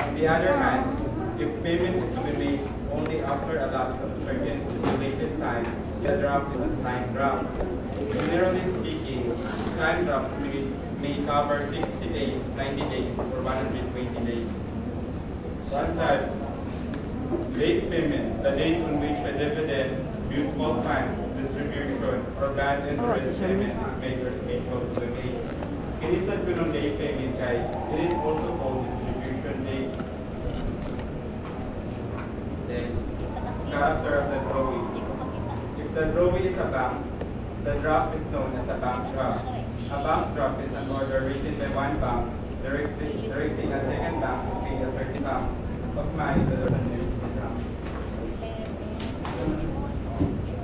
On the other hand, if payment is to be made only after a lapse of a certain stipulated time, the draft is a time draft. Generally speaking, time drafts may cover 60 days, 90 days, or 120 days. One side, late payment, the date on which a dividend, mutual fund, distribution, or bad interest payment is made or scheduled to be made. Kinisan ko ng late payment kay, it is also called distribution date. Then, character of the drawing. If the drawing is a bank, the draft is known as a bank draft. A bank draft is an order written by one bank directing a second bank to pay a certain sum of money to the recipients of the draft.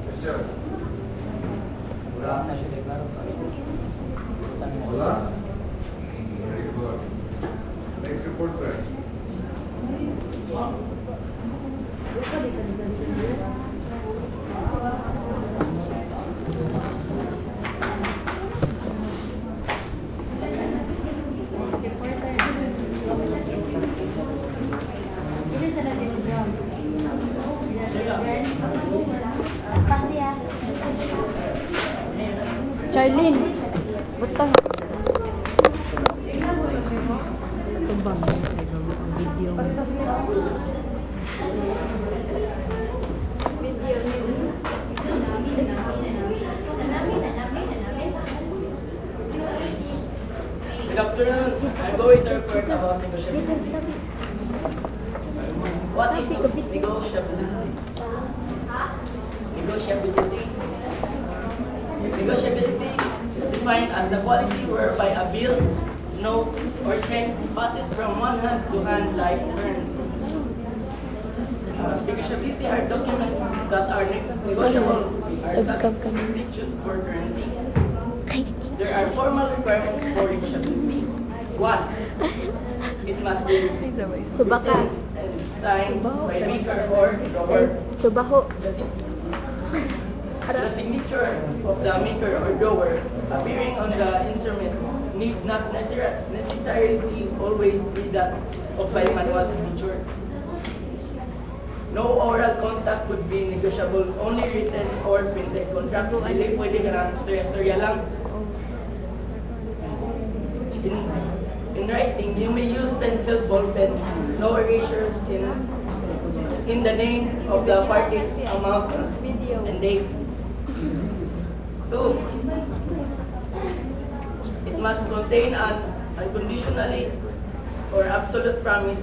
Question? Wala na siya deklaro. Wala? Very good. Next report, sir. Charlene, butang. Tumbang ang video. Good afternoon. I'm going to report about negotiability. What is negotiability? Negotiability. Negotiability is defined as the policy whereby a bill, note, or check passes from one hand to hand like currency. Negotiability are documents that are negotiable are substitute for currency. There are formal requirements for negotiability. 1. It must be written and signed by maker or drawer. The signature of the maker or drawer appearing on the instrument need not necessarily always be that of by manual signature. No oral contact could be negotiable, only written or printed contract. Hindi pwede ka na storya-storya lang. In writing, you may use pencil, ball pen, no erasures in the names of the parties, amount, and date. 2. It must contain an unconditionally or absolute promise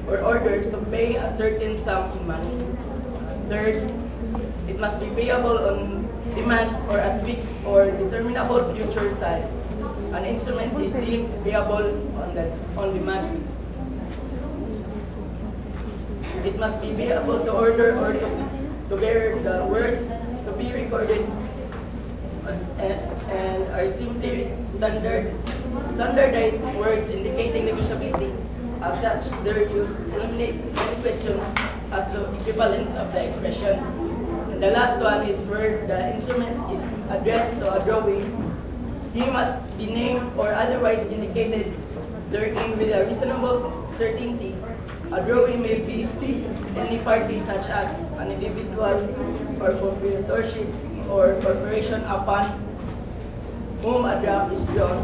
or order to pay a certain sum in money. 3rd, it must be payable on demand or at fixed or determinable future time. An instrument is deemed payable on demand. It must be payable to order or to bear the words to be recorded and are simply standardized words indicating negotiability. As such, their use eliminates any questions as to equivalence of the expression. And the last one is where the instrument is addressed to a drawing. He must be named or otherwise indicated therein with a reasonable certainty. A drawing may be any party such as an individual or proprietorship or corporation upon whom a draft is drawn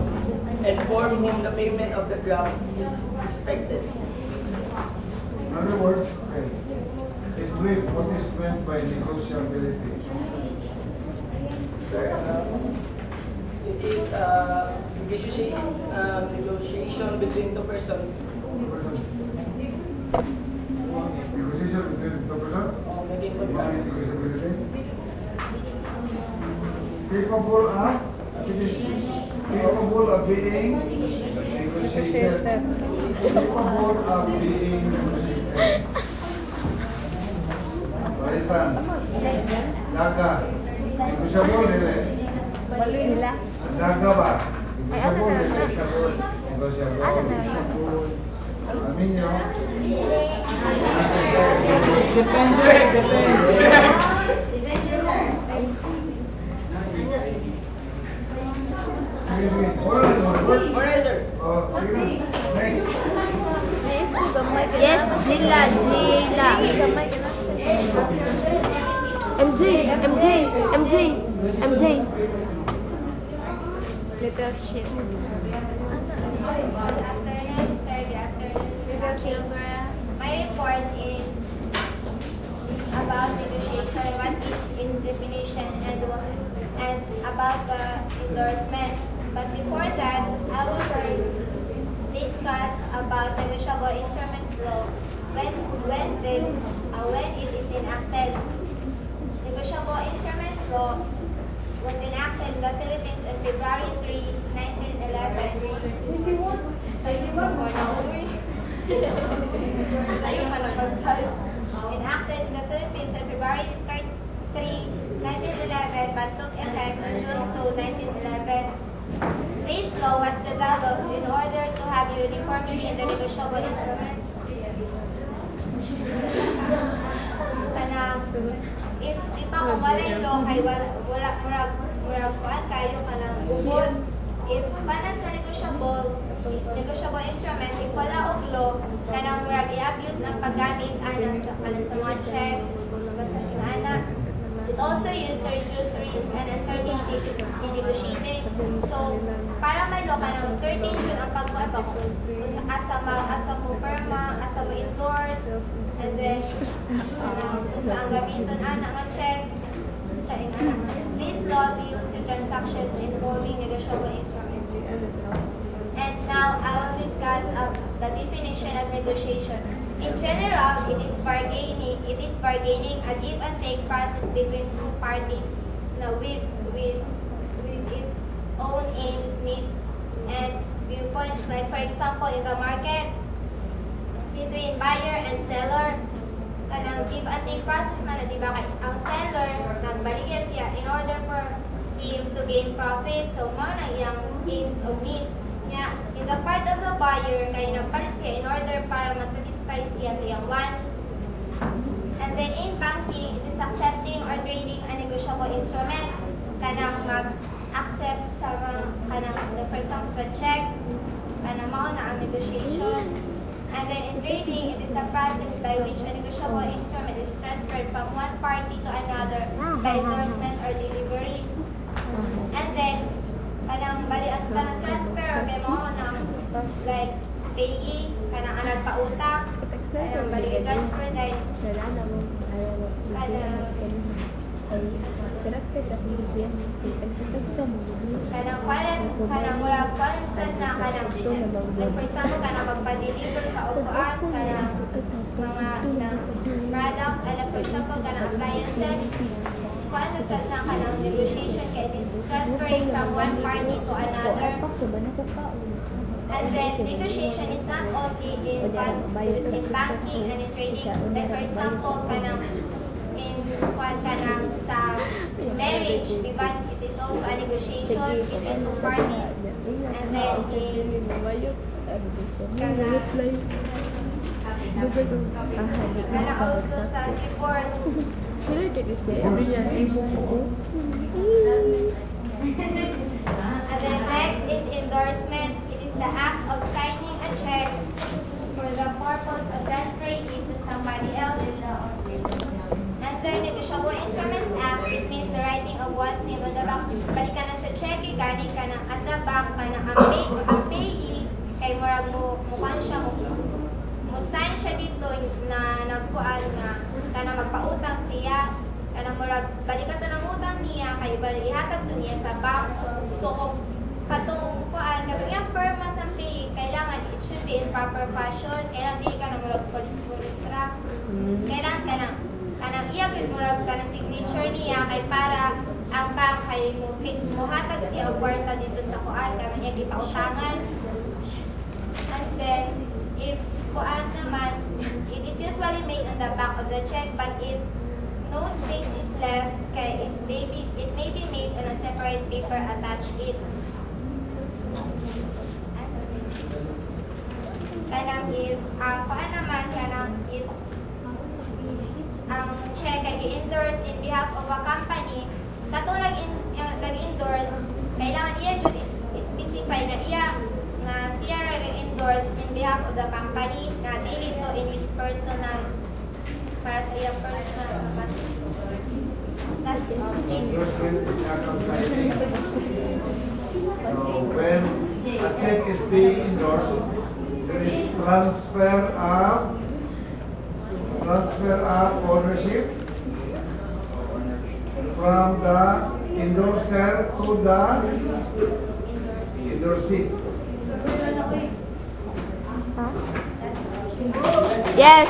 and for whom the payment of the draft is expected. In other words, okay. In brief, what is meant by negotiability? It is negotiation between two persons. Negotiation between two persons? Naging contract. Negotiability? Capable of being negotiated. Capable of being negotiated. Balitan. Daga. Negotiable nila. Daga ba? Negotiable nila. Negotiable. Amin nyo? Depende. Sige. Alright, sir. Next. Jiela. MJ. Little shit. Good afternoon, sir. Good afternoon. My report is about negotiation, what is its definition, and about the endorsement. But before that, I will first discuss about negotiable instruments law when it is enacted. Negotiable instruments law was enacted in the Philippines on February 3, 1911. Enacted in the Philippines on February 3, 1911, but took effect on June 2, 1911. This law was developed in order to have uniformity in the negotiable instruments. If di ba kung wala yung law, kay wala murag kuan kayo kanang gubod. If para sa negotiable instrument, if wala og law, kanang murag i-abuse ang paggamit sa mga check, basta kinana. It also reduce risk and uncertainty in negotiating. So, para may law kanang certain yun ang pagkuan ba kung asa mo perma, asa mo endorse, and then sa ang gamiton nga check. This law deals with transactions involving negotiable instruments. And now I will discuss the definition of negotiation. In general, it is bargaining. It is bargaining, a give and take process between two parties, with its own aims, needs, and viewpoints. Like for example, in the market, between buyer and seller, kanang give and take process man, di ba, kay ang seller nagbaligya siya in order for him to gain profit. So mao na iyang aims o needs niya. In the part of the buyer, kay nagpalit siya in order para ma-satisfy siya sa iyang wants. And then in banking, it is accepting or trading a negotiable instrument. Kanang mag-accept sa kanang, for example, sa check, kanang mao na ang negotiation. And then in trading, it is a process by which a negotiable instrument is transferred from one party to another by endorsement or delivery. And then, kanang transfer or kay mo na like payee, kanang nagpautang, kanang bali transfer dahil kanang mula konsent na kanang like for example kanang magpa-deliver ka o kuan kanang mga products like for example kanang appliances kuan na kanang negotiation kay it is transferring from one party to another. And then negotiation is not only in banking and in trading. Like for example kanang in kuan kanang sa marriage, diba, it is also a negotiation between two parties. And then in kana also sa divorce. And then next is endorsement. It is the act of signing a check for the purpose of transferring it to somebody else. Under Negotiable Instruments Act, it means the writing of one's name on the back. Balik ka na sa check, gani ka na at the back, ka na ang payee, kay murag mo siya, mo sign siya dito na nagkuan nga, ka na magpautang siya, ka na murag, balik ka to ng utang niya, kay balik ihatag to niya sa bank. So, katong kuan, katong yung perma sa payee, kailangan it should be in proper fashion, kailangan di ka na murag police ra, kailangan ka na kanang iya gud murag kanang signature niya kay para ang bank kay mo hatag siya og kwarta dito sa kuan kanang iya gipautangan. And then if kuan naman, it is usually made on the back of the check, but if no space is left, kay it may be made on a separate paper attached it. Kanang if kuan naman kanang if ang check ay i-endorse in behalf of a company, katong nag-endorse, kailangan iya jud is specify na iya nga siya ra endorse in behalf of the company na dili to in his personal para sa iyang personal capacity. That's it. Endorsement is account signing. So when a check is being endorsed, there is transfer of ownership from the endorser to the endorsee. Yes.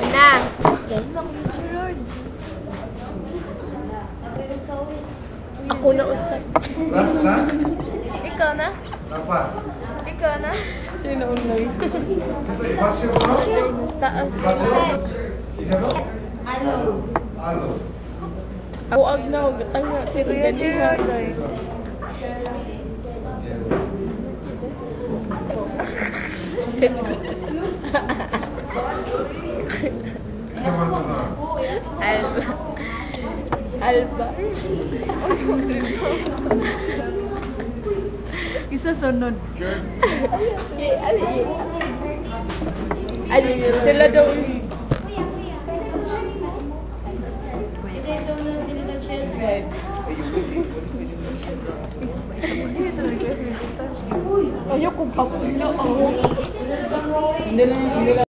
Na. Ako na usap. Last na? Ikaw na? Dapat. Ikaw na? Sino online? Ito, ibasyo ko. Mas taas. Ibasyo. Ikaw? Alo. Ako agnaw. Tanga. Pero yan siya. Ito mo ito na. Alba. Alba. Isa sunod. Ano yun? Sila daw. Ayoko pa. Hindi na yung